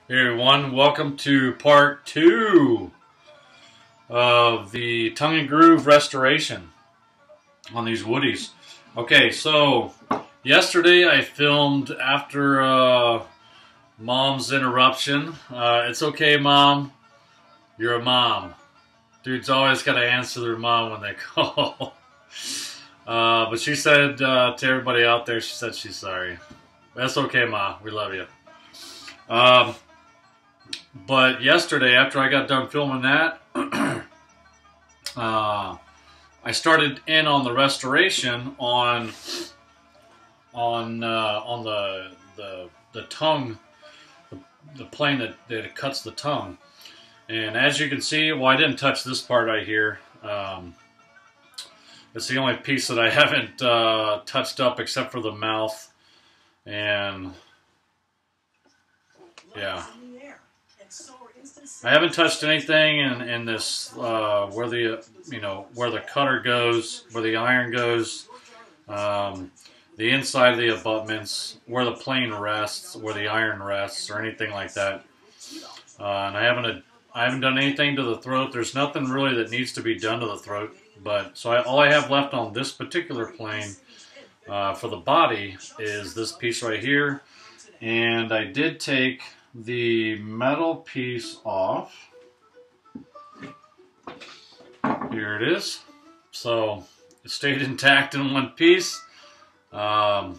Hey everyone, welcome to part 2 of the tongue and groove restoration on these Woodies. Okay, so yesterday I filmed after Mom's interruption. It's okay, Mom. You're a mom. Dude's always got to answer their mom when they call. But she said to everybody out there, she said she's sorry. That's okay, Ma. We love you. But yesterday, after I got done filming that, I started in on the restoration on the tongue, the plane that cuts the tongue. And as you can see, well, I didn't touch this part right here. It's the only piece that I haven't touched up except for the mouth. And yeah, I haven't touched anything in this where the cutter goes, where the iron goes, the inside of the abutments, where the plane rests, where the iron rests, or anything like that. And I haven't done anything to the throat. There's nothing really that needs to be done to the throat. But so all I have left on this particular plane for the body is this piece right here, and I did take the metal piece off. Here it is. So it stayed intact in one piece. I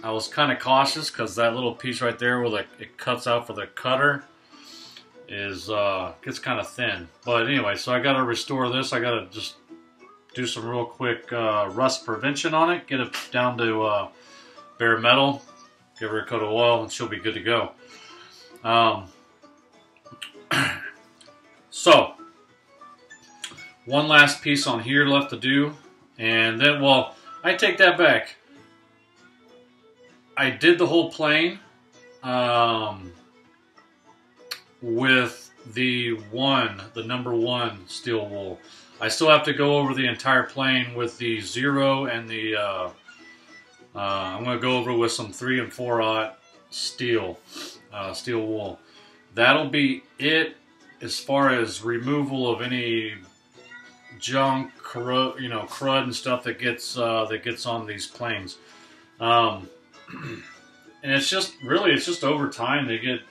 was kind of cautious because that little piece right there where it cuts out for the cutter is gets kind of thin. But anyway, so I got to restore this. I got to just do some real quick rust prevention on it. Get it down to bare metal. Give her a coat of oil and she'll be good to go. So one last piece on here left to do, and then, well, I take that back. I did the whole plane with the number one steel wool. I still have to go over the entire plane with the 0 and the I'm going to go over with some 3 and 4/0 steel wool. That'll be it as far as removal of any junk, crud and stuff that gets on these planes. And it's just over time they get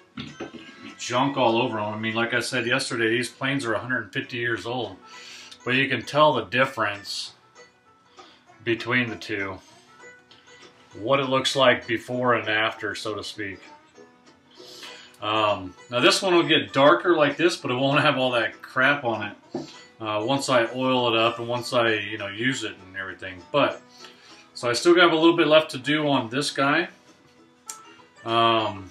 junk all over them. I mean, like I said yesterday, these planes are 150 years old, but you can tell the difference between the two. What it looks like before and after, so to speak. Now this one will get darker like this, but it won't have all that crap on it once I oil it up and once I use it and everything. But so I still have a little bit left to do on this guy. Yeah.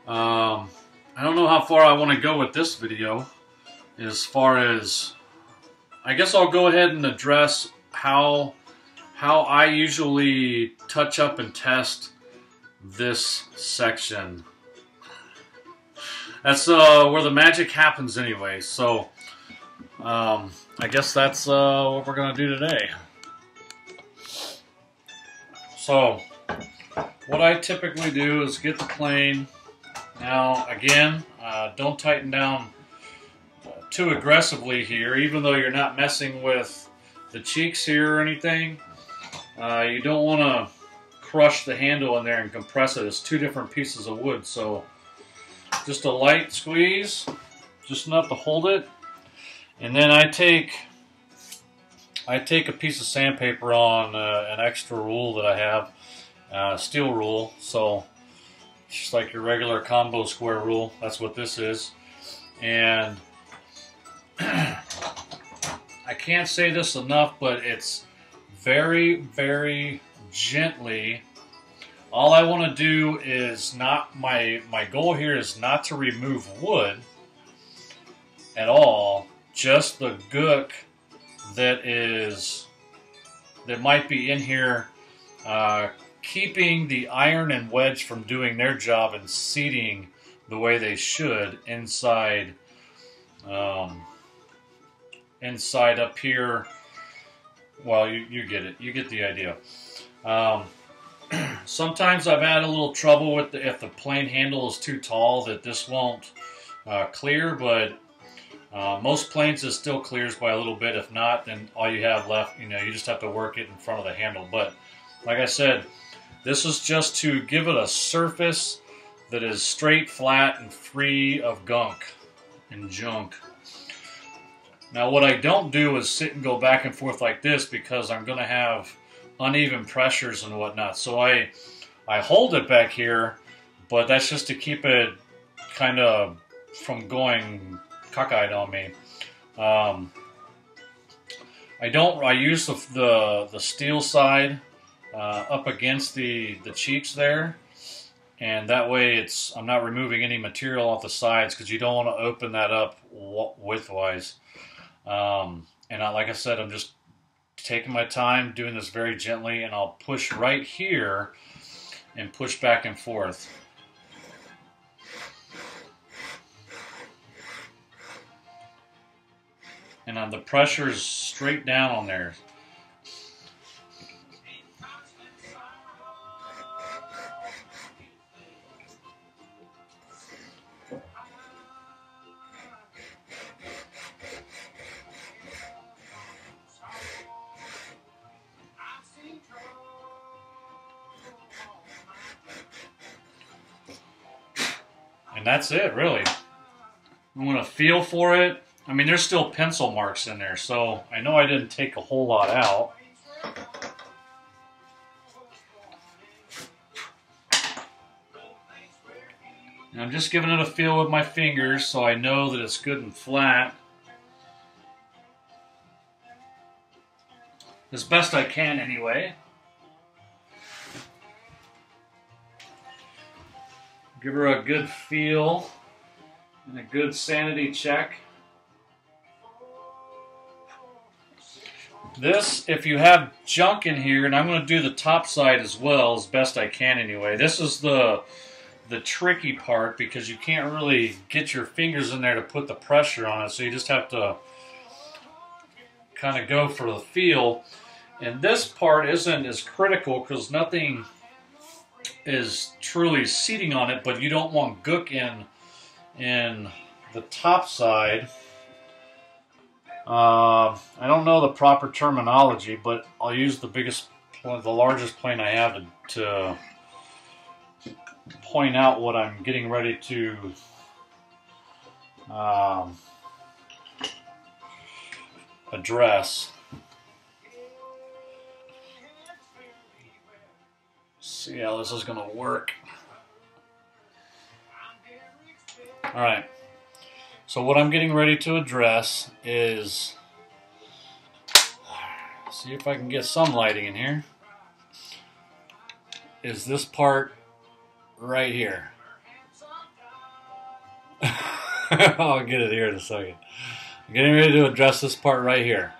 I don't know how far I want to go with this video. As far as, I guess I'll go ahead and address how I usually touch up and test this section. That's where the magic happens anyway. So I guess that's what we're gonna do today. So what I typically do is get the plane. Now again, don't tighten down too aggressively here, even though you're not messing with the cheeks here or anything. You don't want to crush the handle in there and compress it. It's two different pieces of wood, so just a light squeeze, just enough to hold it. And then I take a piece of sandpaper on an extra rule that I have, steel rule. So just like your regular combo square rule, that's what this is. And I can't say this enough, but it's very, very gently. All I want to do is not, my goal here is not to remove wood at all, just the gook that might be in here, keeping the iron and wedge from doing their job and seating the way they should inside inside up here. Well, you get it. You get the idea. Sometimes I've had a little trouble with if the plane handle is too tall that this won't clear, but most planes it still clears by a little bit. If not, then all you have left, you just have to work it in front of the handle. But like I said, this is just to give it a surface that is straight, flat, and free of gunk and junk. Now what I don't do is sit and go back and forth like this, because I'm going to have uneven pressures and whatnot. So I hold it back here, but that's just to keep it kind of from going cockeyed on me. I use the steel side up against the cheeks there, and that way I'm not removing any material off the sides, because you don't want to open that up widthwise. Like I said, I'm just taking my time doing this very gently, and I'll push right here and push back and forth. And the pressure is straight down on there. And that's it, really. I'm going to feel for it. I mean, there's still pencil marks in there, so I know I didn't take a whole lot out. And I'm just giving it a feel with my fingers so I know that it's good and flat. As best I can, anyway. Give her a good feel and a good sanity check. This, if you have junk in here, and I'm going to do the top side as well, as best I can anyway. This is the tricky part, because you can't really get your fingers in there to put the pressure on it, so you just have to kind of go for the feel. And this part isn't as critical, because nothing is truly seating on it, but you don't want gook in the top side. I don't know the proper terminology, but I'll use the largest plane I have to point out what I'm getting ready to address. See how this is going to work. All right. So what I'm getting ready to address is, see if I can get some lighting in here, is this part right here. I'll get it here in a second. I'm getting ready to address this part right here.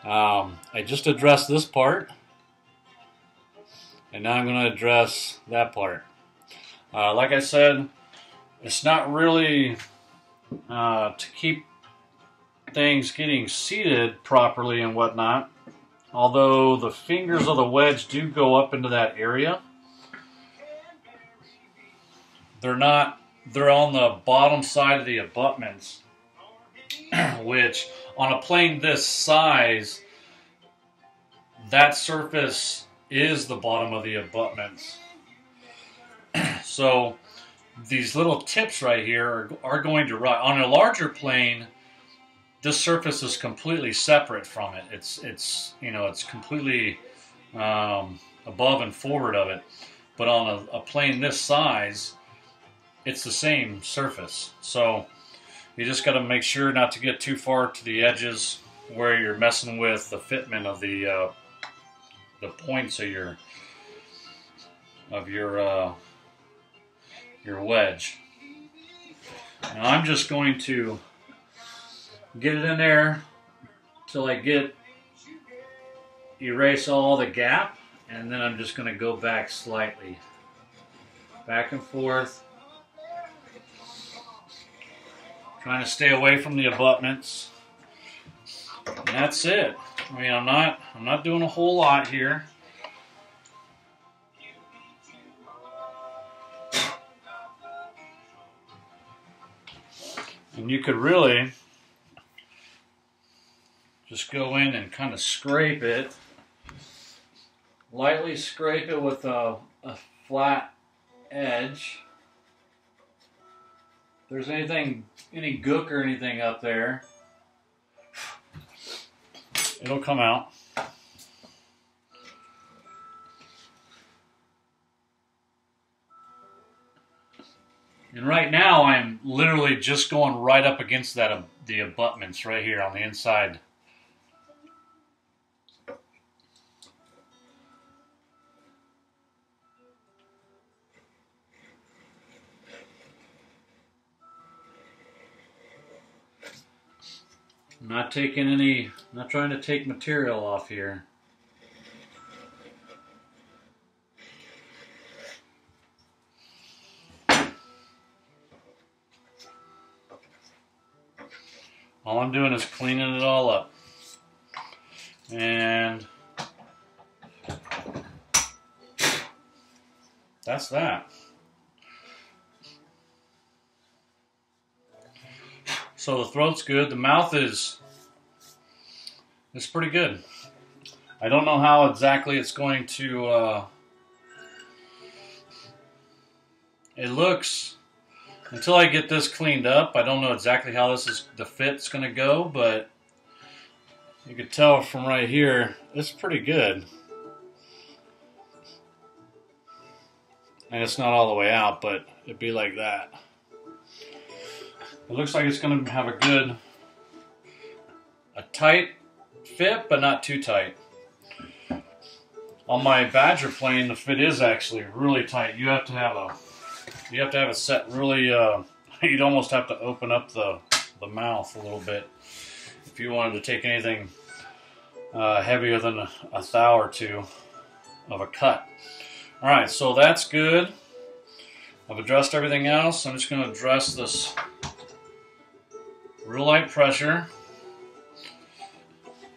I just addressed this part, and now I'm going to address that part. Like I said, it's not really to keep things getting seated properly and whatnot, although the fingers of the wedge do go up into that area. They're on the bottom side of the abutments, which on a plane this size, that surface is the bottom of the abutments. So these little tips right here are going to run. On a larger plane, this surface is completely separate from it. It's completely above and forward of it. But on a plane this size, it's the same surface. So you just got to make sure not to get too far to the edges where you're messing with the fitment of the points of your wedge. Now I'm just going to get it in there till I erase all the gap, and then I'm just going to go back slightly, back and forth, trying to stay away from the abutments. And that's it. I mean, I'm not doing a whole lot here. And you could really just go in and kind of scrape it, lightly scrape it with a flat edge. If there's any gook or anything up there, it'll come out. And right now I'm literally just going right up against that the abutments right here on the inside. I'm not trying to take material off here. All I'm doing is cleaning it all up. And that's that. So the throat's good. The mouth is pretty good. I don't know how exactly it's going to, it looks, until I get this cleaned up, I don't know exactly how the fit's going to go, but you can tell from right here, it's pretty good. And it's not all the way out, but it'd be like that. It looks like it's going to have a tight fit, but not too tight. On my Badger plane, the fit is actually really tight. You have to have it set really. You'd almost have to open up the mouth a little bit if you wanted to take anything heavier than a thou or two of a cut. All right, so that's good. I've addressed everything else. I'm just going to address this real light pressure.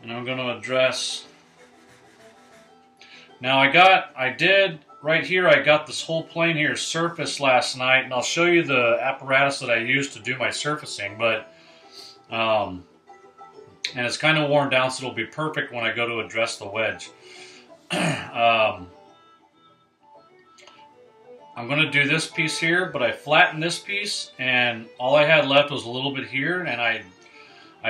And I'm going to address... Now I did, right here, I got this whole plane here surfaced last night, and I'll show you the apparatus that I used to do my surfacing, but, and it's kind of worn down, so it'll be perfect when I go to address the wedge. I'm going to do this piece here, but I flattened this piece, and all I had left was a little bit here, and I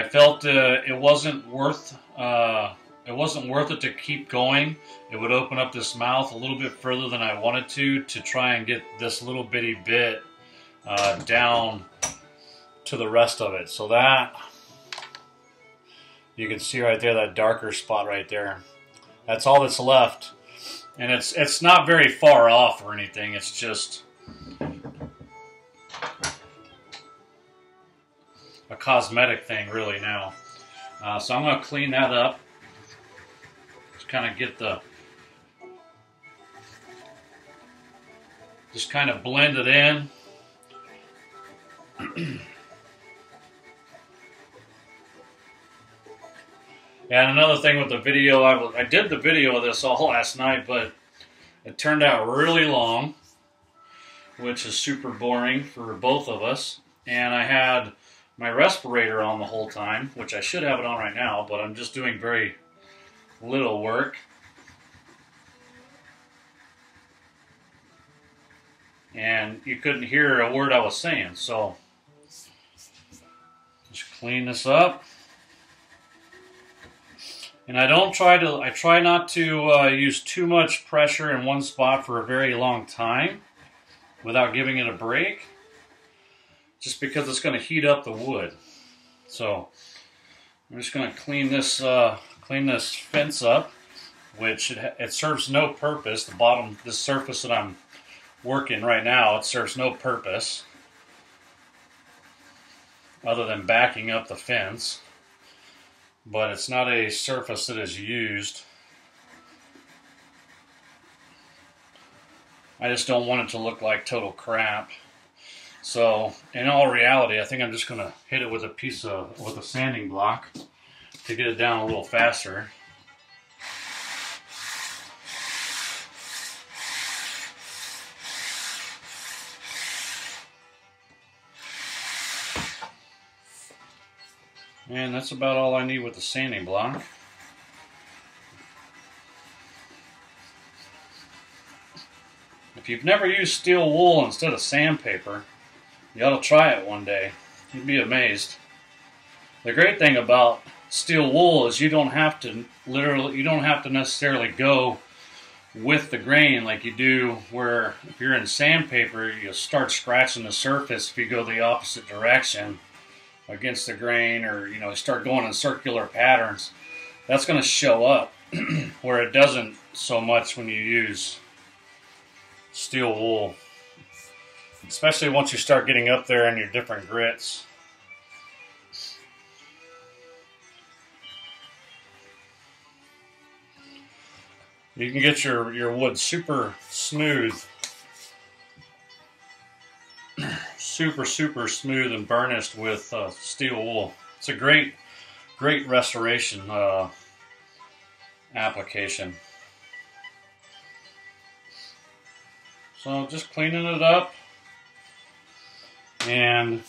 felt it wasn't worth it to keep going. It would open up this mouth a little bit further than I wanted to try and get this little bitty bit down to the rest of it. So that, you can see right there, that darker spot right there. That's all that's left. And it's not very far off or anything. It's just a cosmetic thing really now. So I'm going to clean that up. Just kind of get just kind of blend it in. And another thing with the video, I did the video of this all last night, but it turned out really long, which is super boring for both of us. And I had my respirator on the whole time, which I should have it on right now, but I'm just doing very little work. And you couldn't hear a word I was saying, so just clean this up. And I try not to use too much pressure in one spot for a very long time without giving it a break, just because it's going to heat up the wood. So I'm just going to clean this fence up, which it serves no purpose. The bottom, this surface that I'm working right now, it serves no purpose other than backing up the fence. But it's not a surface that is used. I just don't want it to look like total crap. So, in all reality, I think I'm just going to hit it with a sanding block to get it down a little faster. And that's about all I need with the sanding block. If you've never used steel wool instead of sandpaper, you ought to try it one day. You'd be amazed. The great thing about steel wool is you don't have to necessarily go with the grain like you do where if you're in sandpaper, you start scratching the surface if you go the opposite direction against the grain, or start going in circular patterns. That's going to show up where it doesn't so much when you use steel wool, especially once you start getting up there in your different grits. You can get your wood super smooth, super smooth and burnished with steel wool. It's a great restoration application. So just cleaning it up, and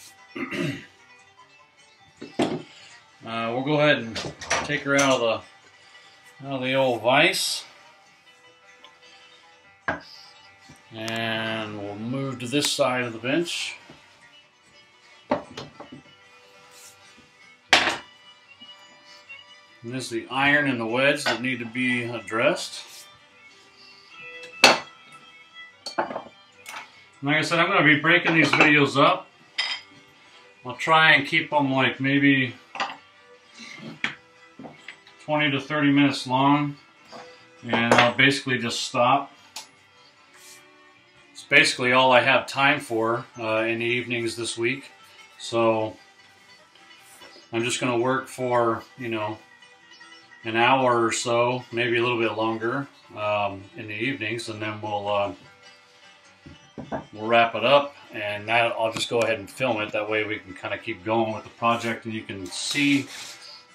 we'll go ahead and take her out of the old vise. And we'll move to this side of the bench. And this is the iron and the wedge that need to be addressed. Like I said, I'm going to be breaking these videos up. I'll try and keep them like maybe 20 to 30 minutes long, and I'll basically just stop. It's basically all I have time for in the evenings this week. So I'm just going to work for, an hour or so, maybe a little bit longer in the evenings, and then we'll wrap it up, and that I'll just go ahead and film it. That way we can kind of keep going with the project, and you can see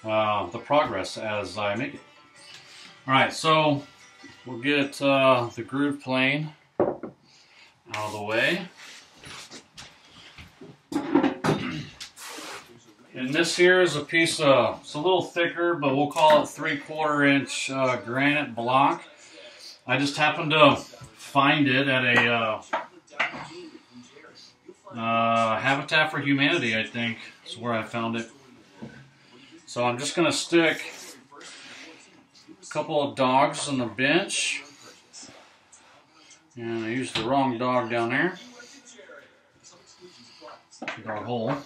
the progress as I make it. Alright, so we'll get the groove plane out of the way. And this here is a piece of, it's a little thicker, but we'll call it 3/4 inch granite block. I just happened to find it at a Habitat for Humanity, I think is where I found it. So I'm just going to stick a couple of dogs on the bench. And I used the wrong dog down there. Dog hole.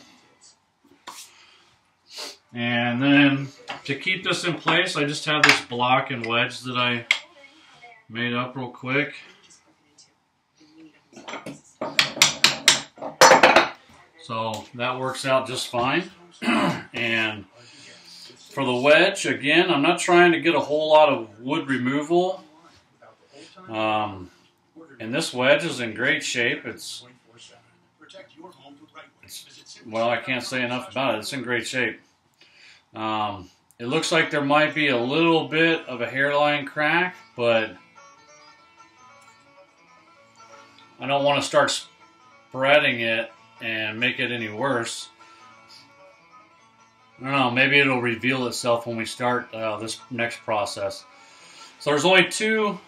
And then to keep this in place, I just have this block and wedge that I made up real quick. So that works out just fine. And for the wedge, again, I'm not trying to get a whole lot of wood removal. And this wedge is in great shape. It's, well, I can't say enough about it. It's in great shape. It looks like there might be a little bit of a hairline crack, but I don't want to start spreading it and make it any worse. I don't know, maybe it'll reveal itself when we start this next process. So there's only two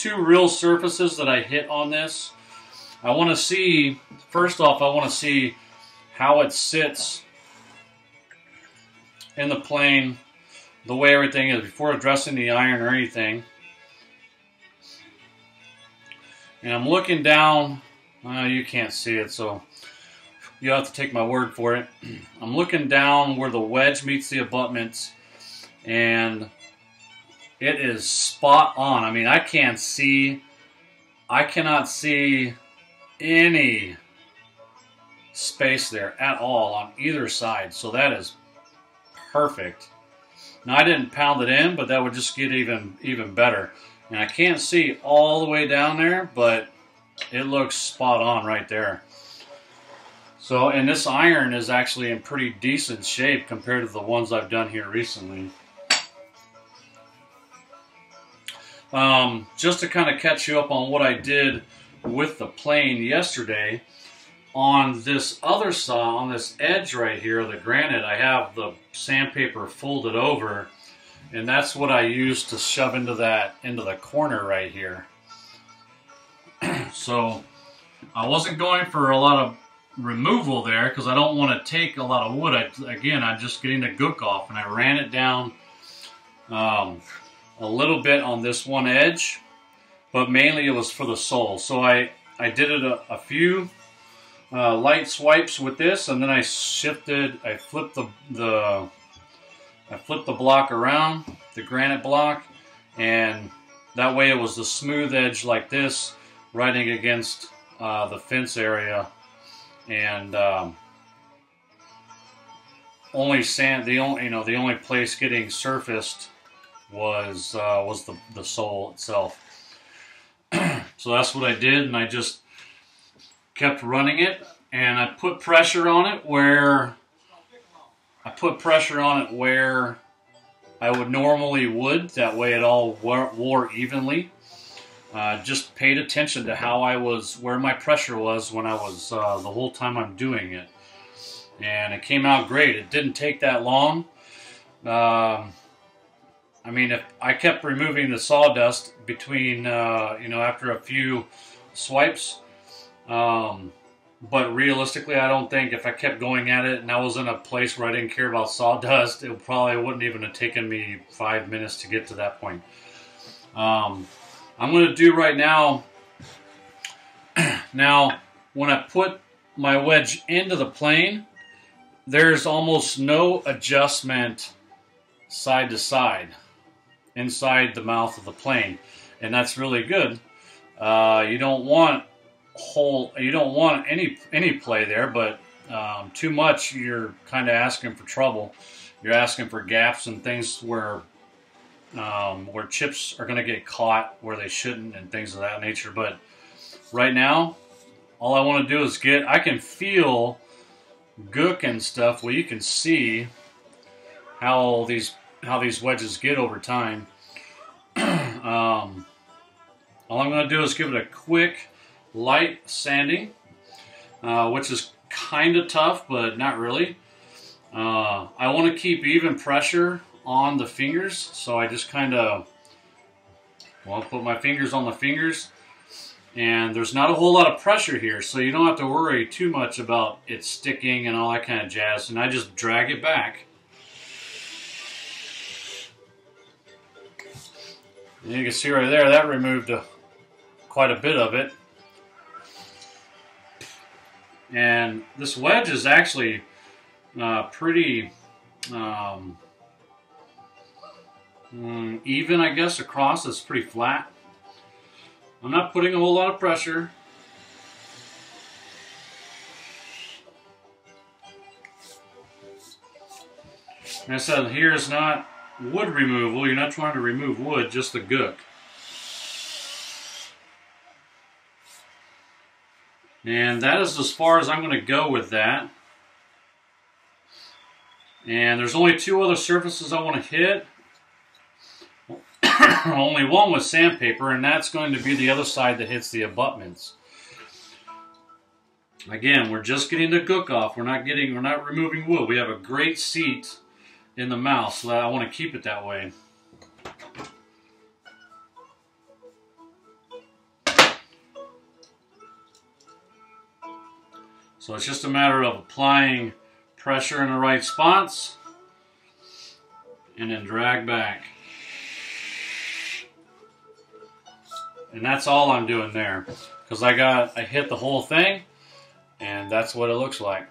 real surfaces that I hit on this. I want to see, first off, I want to see how it sits in the plane, the way everything is before addressing the iron or anything. And I'm looking down, you can't see it, so you have to take my word for it. I'm looking down where the wedge meets the abutments, and it is spot on. I mean, I cannot see any space there at all on either side, so that is perfect. Now, I didn't pound it in, but that would just get even better. And I can't see all the way down there, but it looks spot on right there. So, and this iron is actually in pretty decent shape compared to the ones I've done here recently. Just to kind of catch you up on what I did with the plane yesterday, on this other side, on this edge right here, the granite, I have the sandpaper folded over, and that's what I use to shove into the corner right here. So I wasn't going for a lot of removal there because I don't want to take a lot of wood. I'm just getting the gook off, and I ran it down a little bit on this one edge, but mainly it was for the sole. So I did it a few light swipes with this, and then I flipped the block around, the granite block, and that way it was the smooth edge like this, riding against the fence area, and the only place getting surfaced was the sole itself. So that's what I did, and I just kept running it, and I put pressure on it where I would normally would. That way it all wore evenly. Just paid attention to where my pressure was when I was the whole time I'm doing it, and it came out great. It didn't take that long. I mean, if I kept removing the sawdust between, after a few swipes, but realistically, I don't think if I kept going at it and I was in a place where I didn't care about sawdust, it probably wouldn't even have taken me 5 minutes to get to that point. I'm going to do right now, when I put my wedge into the plane, there's almost no adjustment side to side inside the mouth of the plane, and that's really good. You don't want any play there, but too much, you're kind of asking for trouble. You're asking for gaps and things where chips are going to get caught where they shouldn't and things of that nature. But right now, all I want to do is I can feel gook and stuff. Well, you can see how these wedges get over time. All I'm going to do is give it a quick light sanding, which is kind of tough, but not really. I want to keep even pressure on the fingers, so I just kind of put my fingers on the fingers, and there's not a whole lot of pressure here, so you don't have to worry too much about it sticking and all that kind of jazz. And I just drag it back. And you can see right there, that removed quite a bit of it. And this wedge is actually pretty even, I guess, across. It's pretty flat. I'm not putting a whole lot of pressure. And I said, here is not wood removal. You're not trying to remove wood, just the gook. And that is as far as I'm going to go with that. And there's only two other surfaces I want to hit. Only one with sandpaper, and that's going to be the other side that hits the abutments. Again, we're just getting the gook off. We're not removing wood. We have a great seat in the mouth, so I want to keep it that way. So it's just a matter of applying pressure in the right spots and then drag back. And that's all I'm doing there, because I hit the whole thing, and that's what it looks like.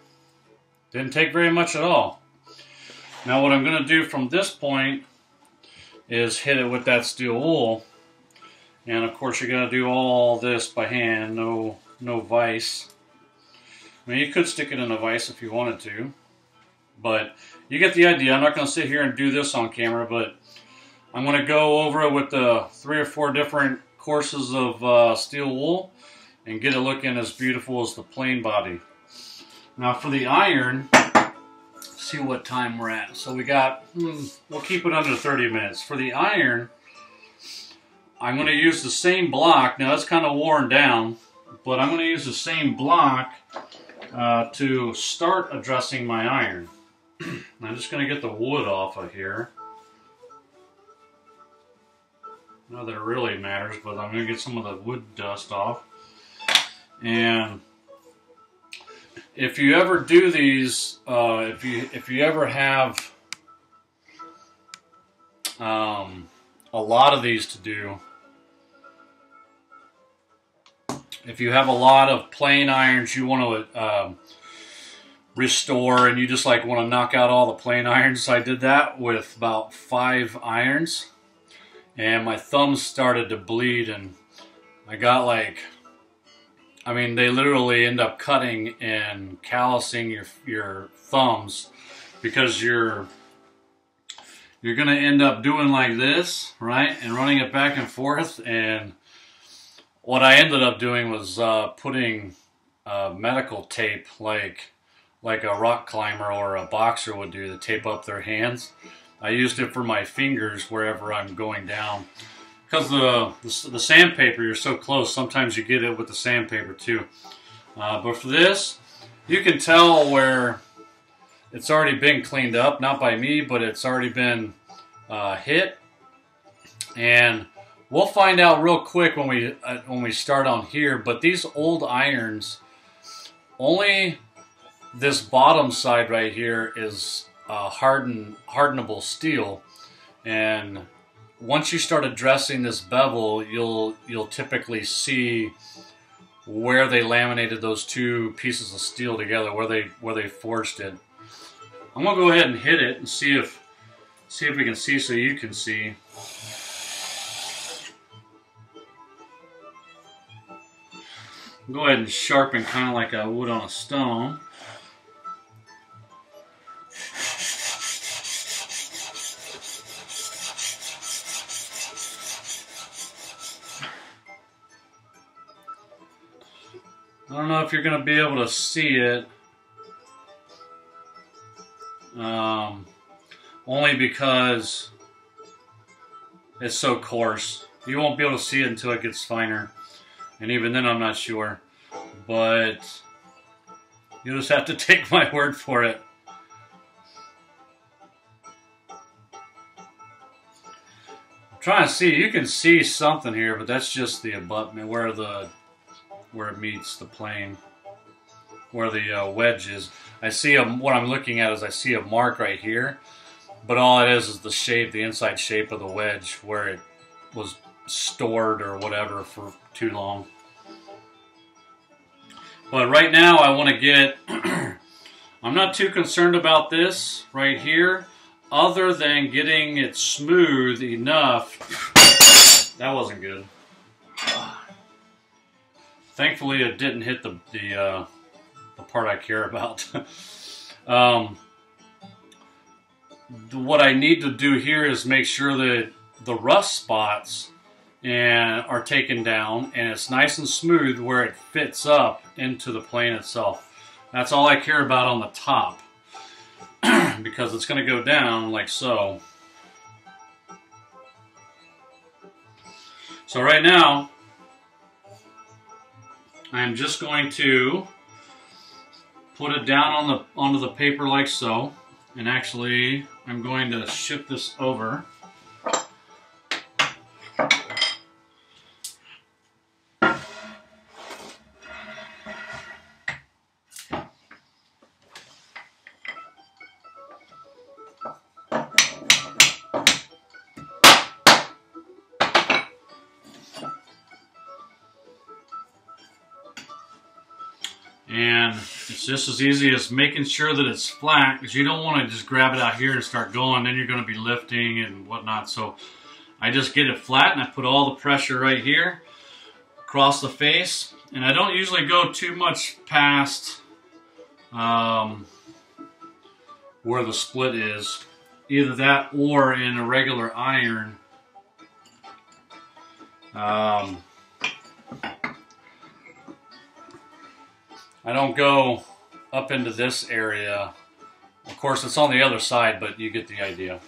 Didn't take very much at all. Now what I'm going to do from this point is hit it with that steel wool, and of course you're going to do all this by hand, no vise. I mean, you could stick it in a vise if you wanted to, but you get the idea. I'm not going to sit here and do this on camera, but I'm going to go over it with the 3 or 4 different courses of steel wool and get it looking as beautiful as the plain body. Now for the iron, see what time we're at. So we got, we'll keep it under 30 minutes. For the iron, I'm going to use the same block. Now it's kind of worn down, but I'm going to use the same block to start addressing my iron. I'm just going to get the wood off of here. Not that it really matters, but I'm going to get some of the wood dust off. And if you ever do these, if you ever have a lot of these to do, if you have a lot of plain irons you want to restore, and you just like want to knock out all the plain irons, I did that with about 5 irons, and my thumbs started to bleed, and I got like, I mean, they literally end up cutting and callousing your thumbs, because you're going to end up doing like this, right, and running it back and forth. And what I ended up doing was putting medical tape, like a rock climber or a boxer would do, to tape up their hands. I used it for my fingers wherever I'm going down. Because the sandpaper, you're so close, sometimes you get it with the sandpaper too. But for this, you can tell where it's already been cleaned up, not by me, but it's already been hit. And we'll find out real quick when we start on here. But these old irons, only this bottom side right here is hardenable steel, and once you start addressing this bevel, you'll typically see where they laminated those 2 pieces of steel together, where they forged it. I'm gonna go ahead and hit it and see if we can see, so you can see. Go ahead and sharpen kind of like I would on a stone. I don't know if you're going to be able to see it, only because it's so coarse. You won't be able to see it until it gets finer, and even then I'm not sure, but you'll just have to take my word for it. I'm trying to see, you can see something here, but that's just the abutment where it meets the plane, where the wedge is. I see what I'm looking at is I see a mark right here, but all it is the shape, the inside shape of the wedge, where it was stored or whatever for too long. But right now I want to get, I'm not too concerned about this right here, other than getting it smooth enough. That wasn't good. Thankfully, it didn't hit the part I care about. What I need to do here is make sure that the rust spots are taken down, and it's nice and smooth where it fits up into the plane itself. That's all I care about on the top, because it's going to go down like so. So right now, I'm just going to put it down onto the paper like so, and actually I'm going to shift this over. And it's just as easy as making sure that it's flat, because you don't want to just grab it out here and start going, then you're going to be lifting and whatnot. So I just get it flat, and I put all the pressure right here across the face, and I don't usually go too much past where the split is. Either that or in a regular iron. I don't go up into this area. Of course, it's on the other side, but you get the idea.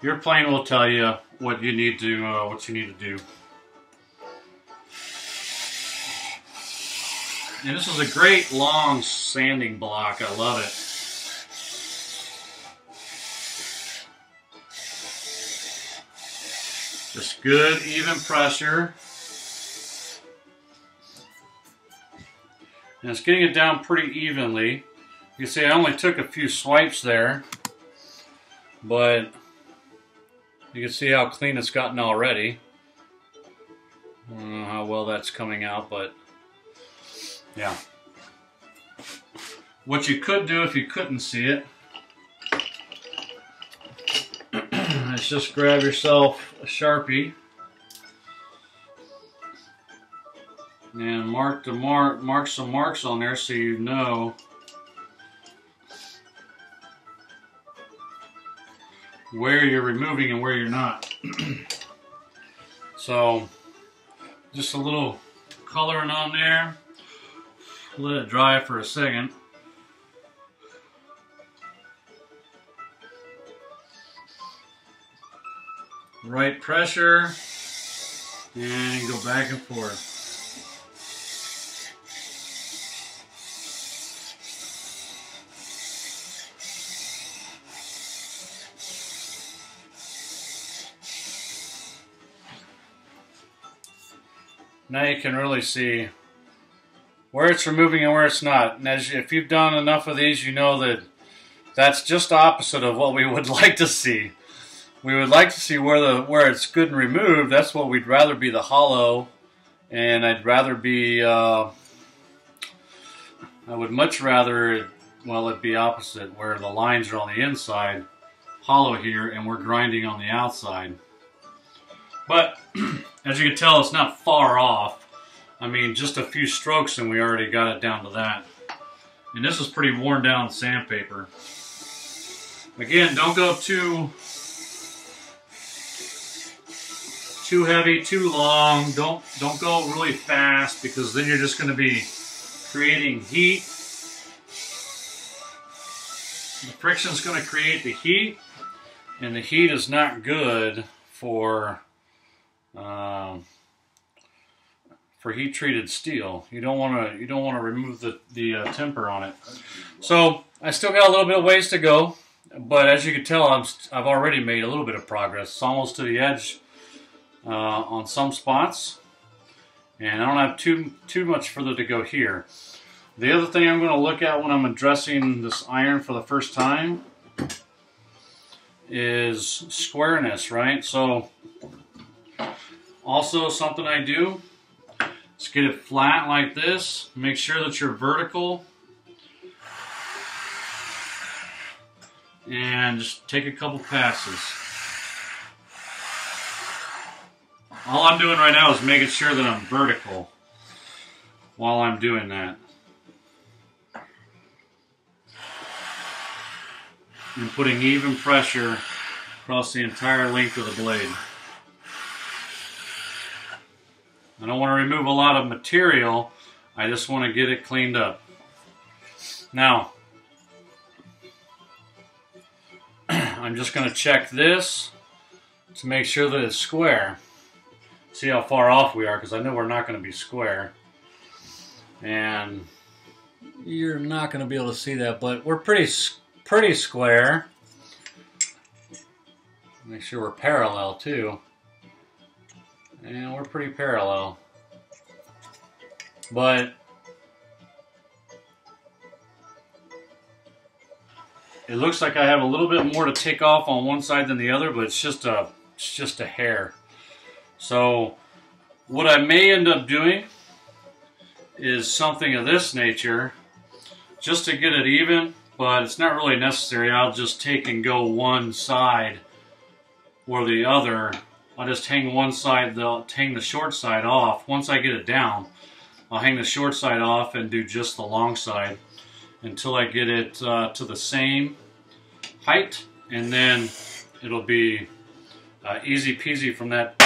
Your plane will tell you what you need to do. And this is a great long sanding block. I love it. Just good, even pressure. And it's getting it down pretty evenly. You can see I only took a few swipes there, but you can see how clean it's gotten already. I don't know how well that's coming out, but yeah. What you could do if you couldn't see it is just grab yourself a Sharpie and mark some marks on there so you know where you're removing and where you're not. So just a little coloring on there. Let it dry for a second. Right pressure, and go back and forth. Now you can really see where it's removing and where it's not. And if you've done enough of these, you know that that's just opposite of what we would like to see. We would like to see where it's good and removed. That's what we'd rather be, the hollow. And I'd rather be, I would much rather, well, it be opposite, where the lines are on the inside, hollow here, and we're grinding on the outside. But as you can tell, it's not far off. I mean, just a few strokes and we already got it down to that. And this is pretty worn down sandpaper. Again, don't go too heavy, too long. Don't go really fast, because then you're just going to be creating heat. The friction is going to create the heat, and the heat is not good for heat-treated steel. You don't want to remove the temper on it. So I still got a little bit of ways to go, but as you can tell, I've already made a little bit of progress. It's almost to the edge on some spots, and I don't have too much further to go here. The other thing I'm going to look at when I'm addressing this iron for the first time is squareness, right? So also something I do is get it flat like this. Make sure that you're vertical, and just take a couple passes. All I'm doing right now is making sure that I'm vertical while I'm doing that. And putting even pressure across the entire length of the blade. I don't want to remove a lot of material, I just want to get it cleaned up. Now, I'm just going to check this to make sure that it's square. See how far off we are, because I know we're not going to be square. And you're not going to be able to see that, but we're pretty square. Make sure we're parallel too. And we're pretty parallel. But it looks like I have a little bit more to take off on one side than the other, but it's just a hair. So what I may end up doing is something of this nature, just to get it even, but it's not really necessary. I'll just take and go one side or the other. I'll just hang one side, hang the short side off. Once I get it down, I'll hang the short side off and do just the long side until I get it to the same height, and then it'll be easy peasy from that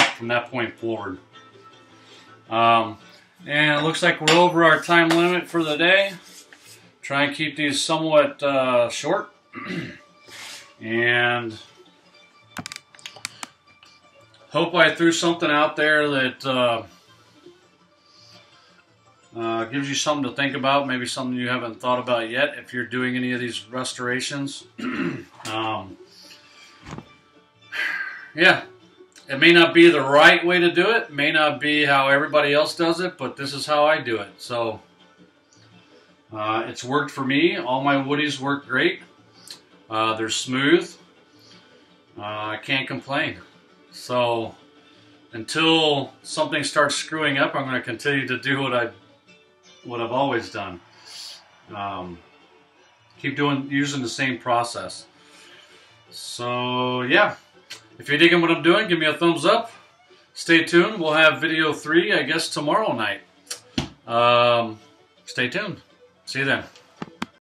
point forward. And it looks like we're over our time limit for the day. Try and keep these somewhat short. And hope I threw something out there that Gives you something to think about, maybe something you haven't thought about yet if you're doing any of these restorations. Yeah, it may not be the right way to do it, may not be how everybody else does it, but this is how I do it. So it's worked for me. All my Woodies work great. They're smooth. I can't complain. So until something starts screwing up, I'm going to continue to do what I've always done. Keep using the same process. So yeah, if you're digging what I'm doing, give me a thumbs up. Stay tuned. We'll have video 3, I guess, tomorrow night. Stay tuned. See you then.